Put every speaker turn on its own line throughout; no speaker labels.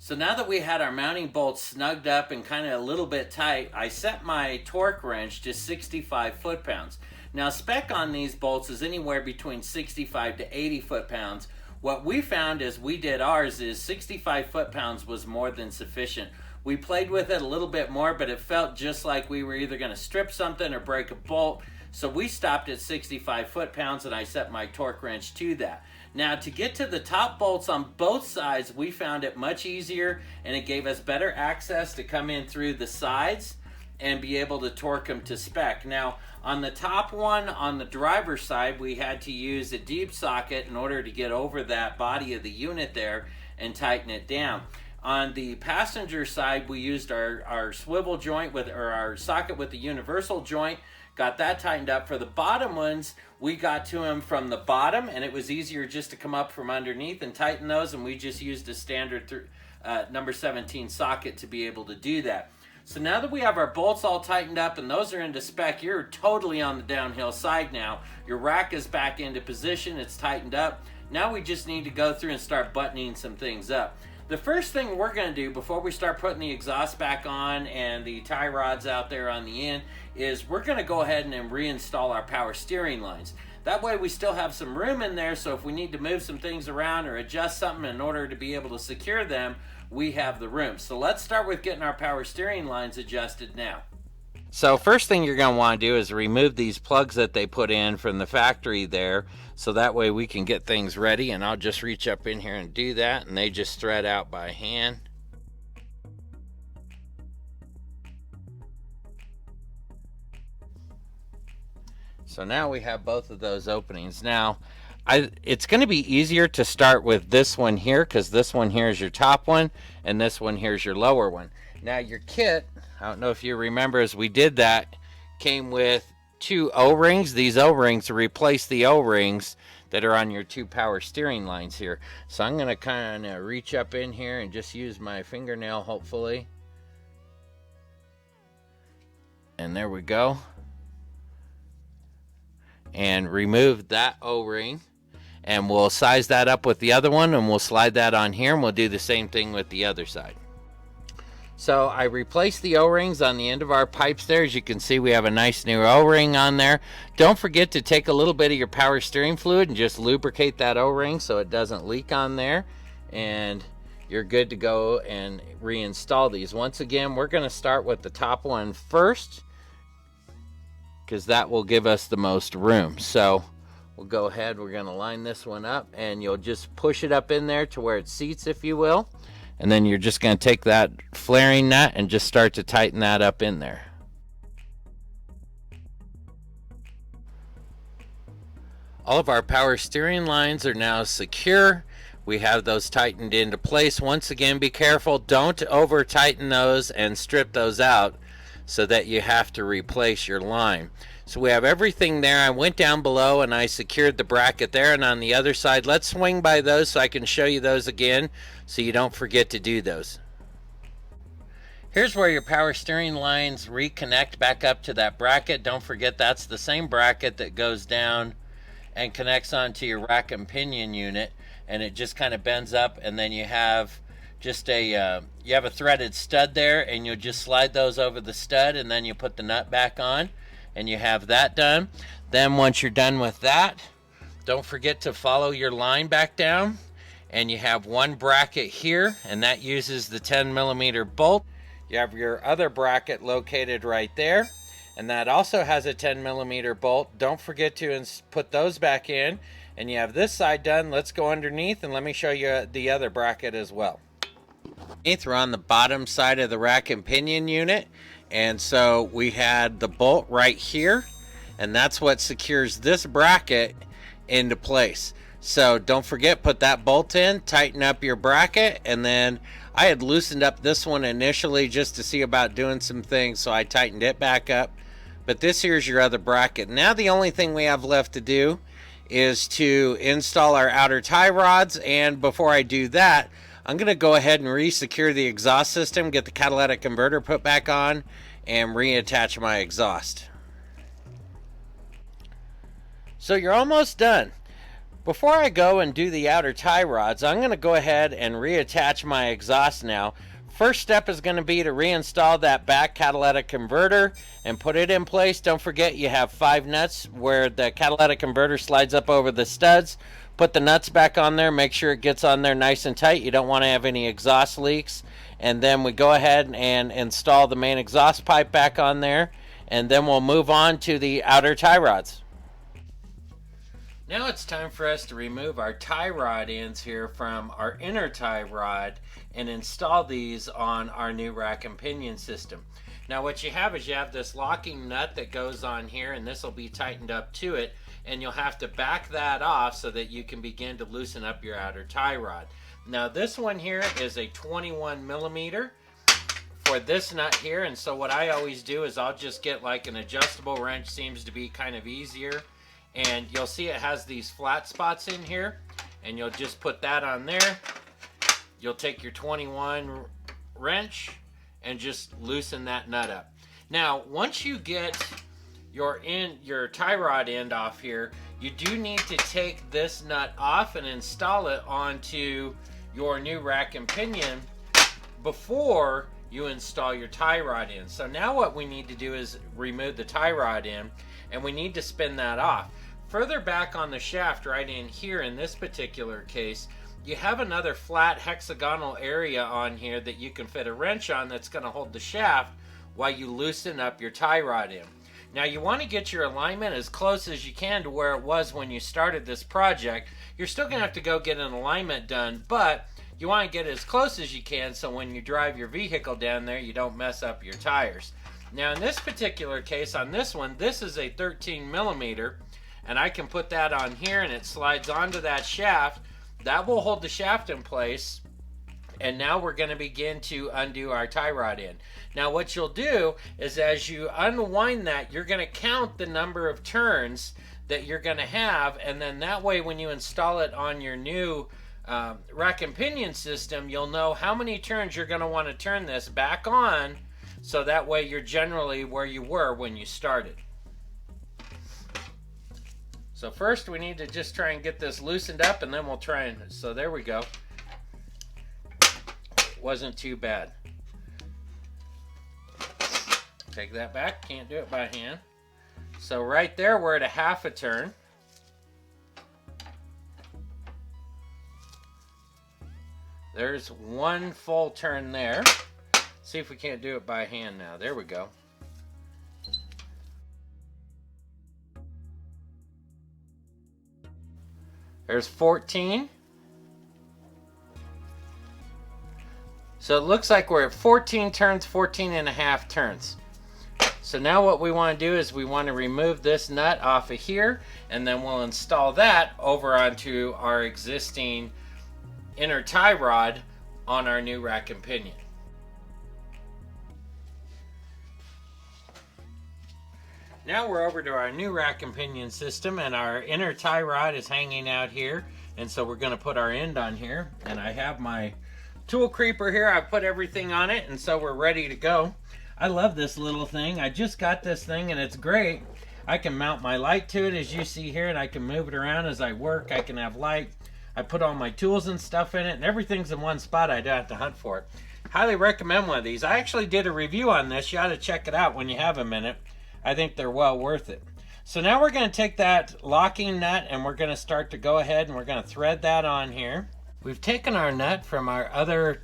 So now that we had our mounting bolts snugged up and kind of a little bit tight, I set my torque wrench to 65 foot-pounds. Now spec on these bolts is anywhere between 65 to 80 foot-pounds. What we found as we did ours is 65 foot-pounds was more than sufficient. We played with it a little bit more, but it felt just like we were either going to strip something or break a bolt. So we stopped at 65 foot-pounds and I set my torque wrench to that. Now to get to the top bolts on both sides, we found it much easier and it gave us better access to come in through the sides and be able to torque them to spec. Now on the top one, on the driver's side, we had to use a deep socket in order to get over that body of the unit there and tighten it down. On the passenger side, we used our swivel joint or our socket with the universal joint, got that tightened up. For the bottom ones, we got to them from the bottom, and it was easier just to come up from underneath and tighten those, and we just used a standard number 17 socket to be able to do that. So now that we have our bolts all tightened up and those are into spec, you're totally on the downhill side now. Your rack is back into position, it's tightened up. Now we just need to go through and start buttoning some things up. The first thing we're going to do before we start putting the exhaust back on and the tie rods out there on the end is we're going to go ahead and reinstall our power steering lines. That way we still have some room in there, so if we need to move some things around or adjust something in order to be able to secure them, we have the room. So let's start with getting our power steering lines adjusted now. So first thing you're going to want to do is remove these plugs that they put in from the factory there, so that way we can get things ready, and I'll just reach up in here and do that, and they just thread out by hand. So now we have both of those openings. Now it's going to be easier to start with this one here, because this one here is your top one and this one here is your lower one. Now your kit, I don't know if you remember, as we did that, came with two O-rings. These O-rings replace the O-rings that are on your two power steering lines here. So I'm going to kind of reach up in here and just use my fingernail, hopefully. And there we go. And remove that O-ring. And we'll size that up with the other one, and we'll slide that on here, and we'll do the same thing with the other side. So I replaced the O-rings on the end of our pipes there. As you can see, we have a nice new O-ring on there. Don't forget to take a little bit of your power steering fluid and just lubricate that O-ring so it doesn't leak on there. And you're good to go and reinstall these. Once again, we're going to start with the top one first, because that will give us the most room. So we'll go ahead, we're going to line this one up, and you'll just push it up in there to where it seats, if you will. And then you're just going to take that flaring nut and just start to tighten that up in there. All of our power steering lines are now secure. We have those tightened into place. Once again, be careful. Don't over tighten those and strip those out so that you have to replace your line. So we have everything there. I went down below and I secured the bracket there, and on the other side, let's swing by those so I can show you those again so you don't forget to do those. Here's where your power steering lines reconnect back up to that bracket. Don't forget that's the same bracket that goes down and connects onto your Rack&Pinion unit, and it just kind of bends up, and then you have just a you have a threaded stud there, and you'll just slide those over the stud, and then you put the nut back on, and you have that done. Then once you're done with that, don't forget to follow your line back down, and you have one bracket here, and that uses the 10mm bolt. You have your other bracket located right there, and that also has a 10mm bolt. Don't forget to put those back in, and you have this side done. Let's go underneath and let me show you the other bracket as well. We're on the bottom side of the Rack&Pinion unit, and so we had the bolt right here, and that's what secures this bracket into place. So don't forget, put that bolt in, tighten up your bracket, and then I had loosened up this one initially just to see about doing some things, so I tightened it back up. But this here's your other bracket. Now the only thing we have left to do is to install our outer tie rods, and before I do that, I'm going to go ahead and re-secure the exhaust system, get the catalytic converter put back on, and reattach my exhaust. So you're almost done. Before I go and do the outer tie rods, I'm going to go ahead and reattach my exhaust now. First step is going to be to reinstall that back catalytic converter and put it in place. Don't forget you have 5 nuts where the catalytic converter slides up over the studs. Put the nuts back on there, make sure it gets on there nice and tight. You don't want to have any exhaust leaks. And then we go ahead and install the main exhaust pipe back on there, and then we'll move on to the outer tie rods. Now it's time for us to remove our tie rod ends here from our inner tie rod and install these on our new rack and pinion system. Now what you have is you have this locking nut that goes on here, and this will be tightened up to it, and you'll have to back that off so that you can begin to loosen up your outer tie rod. Now this one here is a 21 millimeter for this nut here, and so what I always do is I'll just get like an adjustable wrench, seems to be kind of easier. And you'll see it has these flat spots in here, and you'll just put that on there. You'll take your 21 wrench and just loosen that nut up. Now, once you get your tie rod end off here, you do need to take this nut off and install it onto your new rack and pinion before you install your tie rod in. So now what we need to do is remove the tie rod in, and we need to spin that off. Further back on the shaft, right in here in this particular case, you have another flat hexagonal area on here that you can fit a wrench on that's going to hold the shaft while you loosen up your tie rod in. Now you want to get your alignment as close as you can to where it was when you started this project. You're still going to have to go get an alignment done, but you want to get as close as you can so when you drive your vehicle down there you don't mess up your tires. Now in this particular case, on this one, this is a 13 millimeter. And I can put that on here and it slides onto that shaft. That will hold the shaft in place. And now we're going to begin to undo our tie rod in. Now what you'll do is as you unwind that, you're going to count the number of turns that you're going to have. And then that way when you install it on your new rack and pinion system, you'll know how many turns you're going to want to turn this back on. So that way you're generally where you were when you started. So first we need to just try and get this loosened up, and then we'll try and, so there we go. Wasn't too bad. Take that back, can't do it by hand. So right there we're at a half a turn. There's one full turn there. See if we can't do it by hand now. There we go. There's 14. So it looks like we're at 14 turns, 14 and a half turns. So now what we want to do is we want to remove this nut off of here, and then we'll install that over onto our existing inner tie rod on our new rack and pinion. Now we're over to our new rack and pinion system, and our inner tie rod is hanging out here, and so we're going to put our end on here. And I have my tool creeper here. I put everything on it, and so we're ready to go. I love this little thing. I just got this thing and it's great. I can mount my light to it as you see here, and I can move it around as I work. I can have light. I put all my tools and stuff in it, and everything's in one spot. I don't have to hunt for it. Highly recommend one of these. I actually did a review on this. You ought to check it out when you have a minute. I think they're well worth it. So now we're going to take that locking nut and we're going to start to go ahead and we're going to thread that on here. We've taken our nut from our other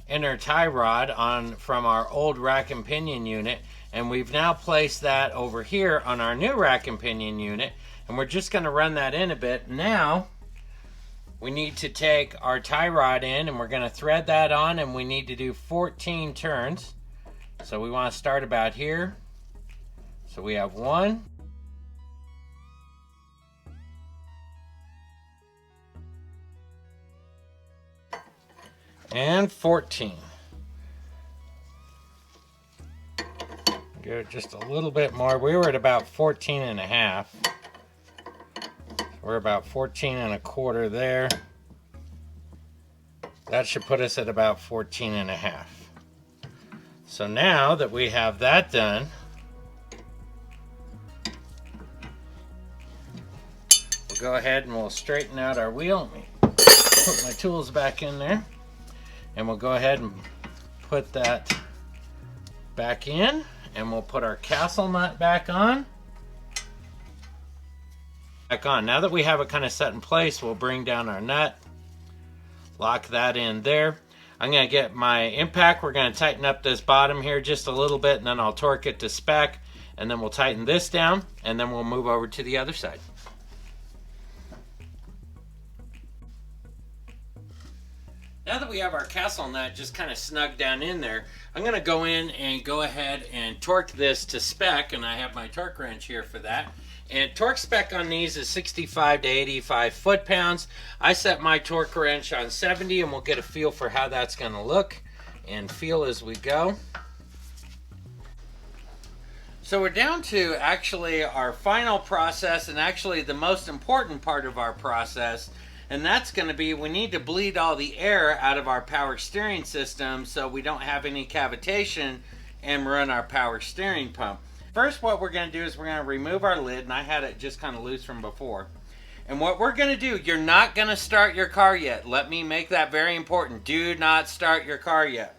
inner tie rod on from our old rack and pinion unit, and we've now placed that over here on our new rack and pinion unit, and we're just going to run that in a bit. Now we need to take our tie rod in and we're going to thread that on, and we need to do 14 turns. So we want to start about here. So we have 1, and 14. Give it just a little bit more. We were at about 14 and a half. We're about 14 and a quarter there. That should put us at about 14 and a half. So now that we have that done, we'll go ahead and we'll straighten out our wheel. Let me put my tools back in there. And we'll go ahead and put that back in. And we'll put our castle nut back on. Now that we have it kind of set in place, we'll bring down our nut. Lock that in there. I'm going to get my impact. We're going to tighten up this bottom here just a little bit, and then I'll torque it to spec. And then we'll tighten this down, and then we'll move over to the other side. Now that we have our castle nut just kind of snug down in there, I'm going to go in and go ahead and torque this to spec, and I have my torque wrench here for that. And torque spec on these is 65 to 85 foot-pounds. I set my torque wrench on 70, and we'll get a feel for how that's going to look and feel as we go. So we're down to actually our final process, and actually the most important part of our process, and that's going to be we need to bleed all the air out of our power steering system so we don't have any cavitation and run our power steering pump. First, what we're going to do is we're going to remove our lid, and I had it just kind of loose from before. And what we're going to do, you're not going to start your car yet. Let me make that very important. Do not start your car yet.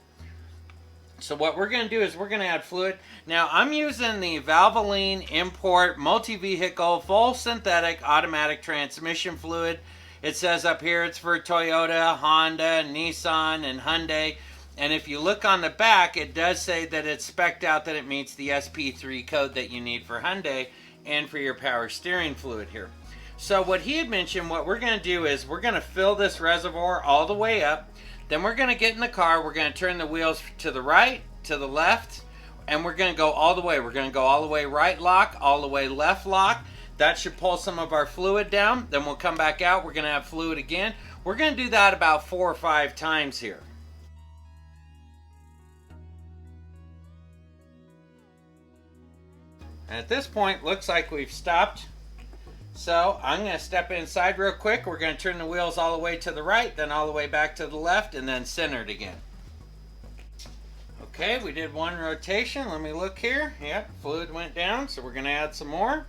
So what we're going to do is we're going to add fluid. Now, I'm using the Valvoline Import Multi-Vehicle Full Synthetic Automatic Transmission Fluid. It says up here it's for Toyota, Honda, Nissan, and Hyundai. And if you look on the back, it does say that it's spec'd out that it meets the SP3 code that you need for Hyundai and for your power steering fluid here. So what he had mentioned, what we're going to do is we're going to fill this reservoir all the way up. Then we're going to get in the car. We're going to turn the wheels to the right, to the left, and we're going to go all the way. We're going to go all the way right lock, all the way left lock. That should pull some of our fluid down. Then we'll come back out. We're going to have fluid again. We're going to do that about 4 or 5 times here. And at this point, looks like we've stopped. So I'm going to step inside real quick. We're going to turn the wheels all the way to the right, then all the way back to the left, and then centered again. Okay, we did 1 rotation. Let me look here. Yep, fluid went down, so we're going to add some more.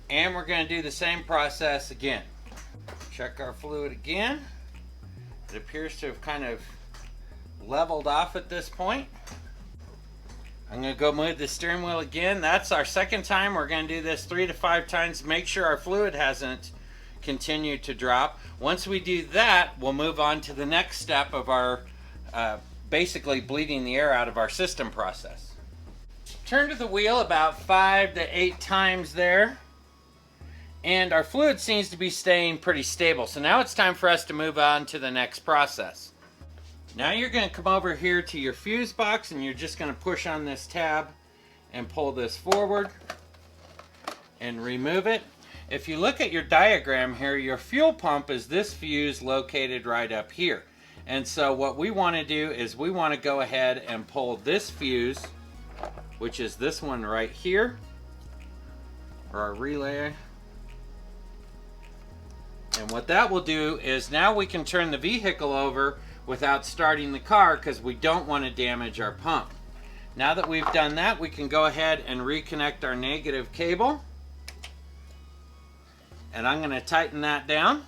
And we're going to do the same process again. Check our fluid again. It appears to have kind of leveled off at this point. I'm going to go move the steering wheel again. That's our second time. We're going to do this 3 to 5 times. Make sure our fluid hasn't continued to drop. Once we do that, we'll move on to the next step of our basically bleeding the air out of our system process. Turn to the wheel about 5 to 8 times there. And our fluid seems to be staying pretty stable. So now it's time for us to move on to the next process. Now you're going to come over here to your fuse box, and you're just going to push on this tab and pull this forward and remove it. If you look at your diagram here, your fuel pump is this fuse located right up here. And so what we want to do is we want to go ahead and pull this fuse, which is this one right here, or our relay. And what that will do is now we can turn the vehicle over without starting the car because we don't want to damage our pump. Now that we've done that, we can go ahead and reconnect our negative cable. And I'm going to tighten that down.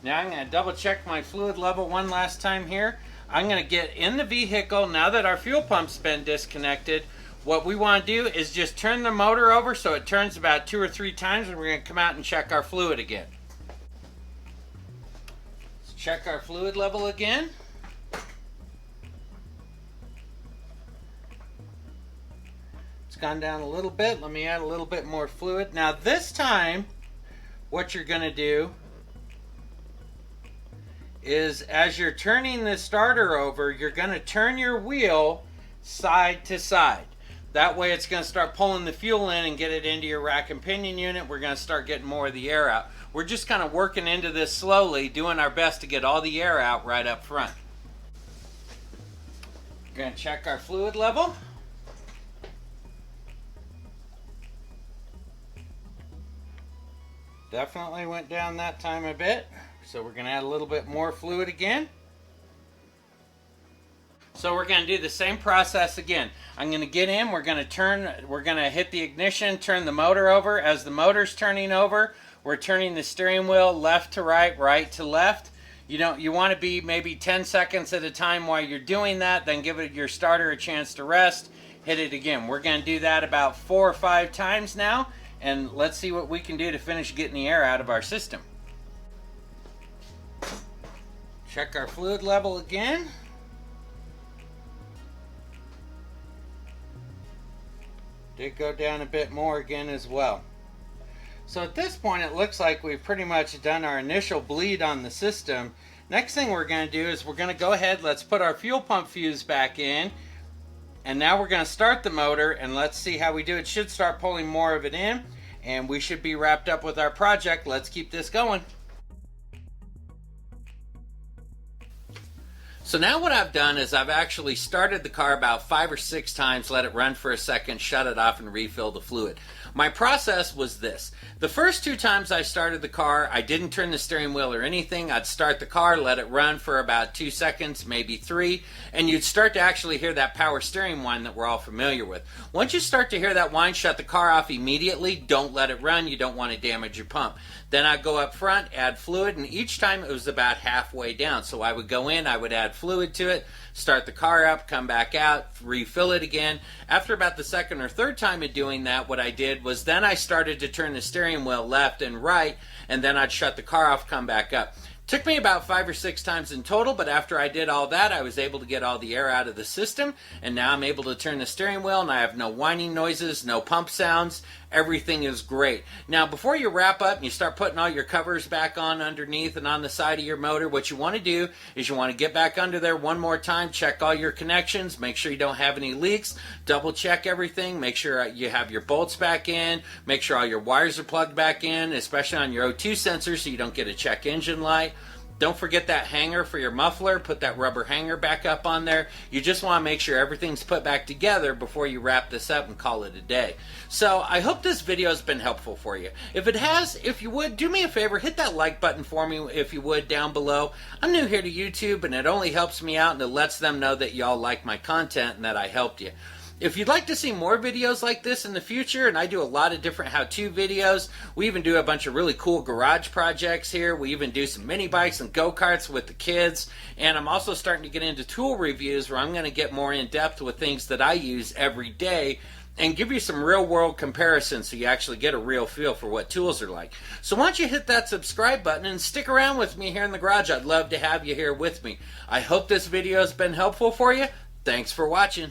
Now I'm going to double check my fluid level one last time here. I'm going to get in the vehicle now that our fuel pump's been disconnected. What we want to do is just turn the motor over so it turns about 2 or 3 times, and we're going to come out and check our fluid again. Let's check our fluid level again. It's gone down a little bit. Let me add a little bit more fluid. Now this time, what you're going to do is as you're turning the starter over, you're going to turn your wheel side to side. That way it's going to start pulling the fuel in and get it into your rack and pinion unit. We're going to start getting more of the air out. We're just kind of working into this slowly, doing our best to get all the air out right up front. We're going to check our fluid level. Definitely went down that time a bit. So we're going to add a little bit more fluid again. So we're going to do the same process again. I'm going to get in, we're going to hit the ignition, turn the motor over. As the motor's turning over, we're turning the steering wheel left to right, right to left. You want to be maybe 10 seconds at a time while you're doing that, then give your starter a chance to rest. Hit it again. We're going to do that about 4 or 5 times now, and let's see what we can do to finish getting the air out of our system. Check our fluid level again. Did go down a bit more again as well. So at this point it looks like we've pretty much done our initial bleed on the system. Next thing we're going to do is we're going to go ahead, let's put our fuel pump fuse back in, and now we're going to start the motor and let's see how we do. It should start pulling more of it in and we should be wrapped up with our project. Let's keep this going. So now what I've done is I've actually started the car about 5 or 6 times, let it run for a second, shut it off, and refill the fluid. My process was this. The first 2 times I started the car, I didn't turn the steering wheel or anything. I'd start the car, let it run for about 2 seconds, maybe 3, and you'd start to actually hear that power steering whine that we're all familiar with. Once you start to hear that whine, shut the car off immediately. Don't let it run. You don't want to damage your pump. Then I'd go up front, add fluid, and each time it was about halfway down. So I would go in, I would add fluid to it, start the car up, come back out, refill it again. After about the 2nd or 3rd time of doing that, what I did was then I started to turn the steering wheel left and right, and then I'd shut the car off, come back up. Took me about 5 or 6 times in total, but after I did all that, I was able to get all the air out of the system, and now I'm able to turn the steering wheel, and I have no whining noises, no pump sounds. Everything is great. Now, before you wrap up and you start putting all your covers back on underneath and on the side of your motor, what you want to do is you want to get back under there one more time, check all your connections, make sure you don't have any leaks, double check everything, make sure you have your bolts back in, make sure all your wires are plugged back in, especially on your O2 sensor so you don't get a check engine light. Don't forget that hanger for your muffler. Put that rubber hanger back up on there. You just want to make sure everything's put back together before you wrap this up and call it a day. So I hope this video has been helpful for you. If it has, if you would, do me a favor, hit that like button for me if you would down below. I'm new here to YouTube and it only helps me out and it lets them know that y'all like my content and that I helped you. If you'd like to see more videos like this in the future, and I do a lot of different how-to videos, we even do a bunch of really cool garage projects here. We even do some mini bikes and go-karts with the kids. And I'm also starting to get into tool reviews where I'm going to get more in-depth with things that I use every day and give you some real-world comparisons so you actually get a real feel for what tools are like. So why don't you hit that subscribe button and stick around with me here in the garage. I'd love to have you here with me. I hope this video has been helpful for you. Thanks for watching.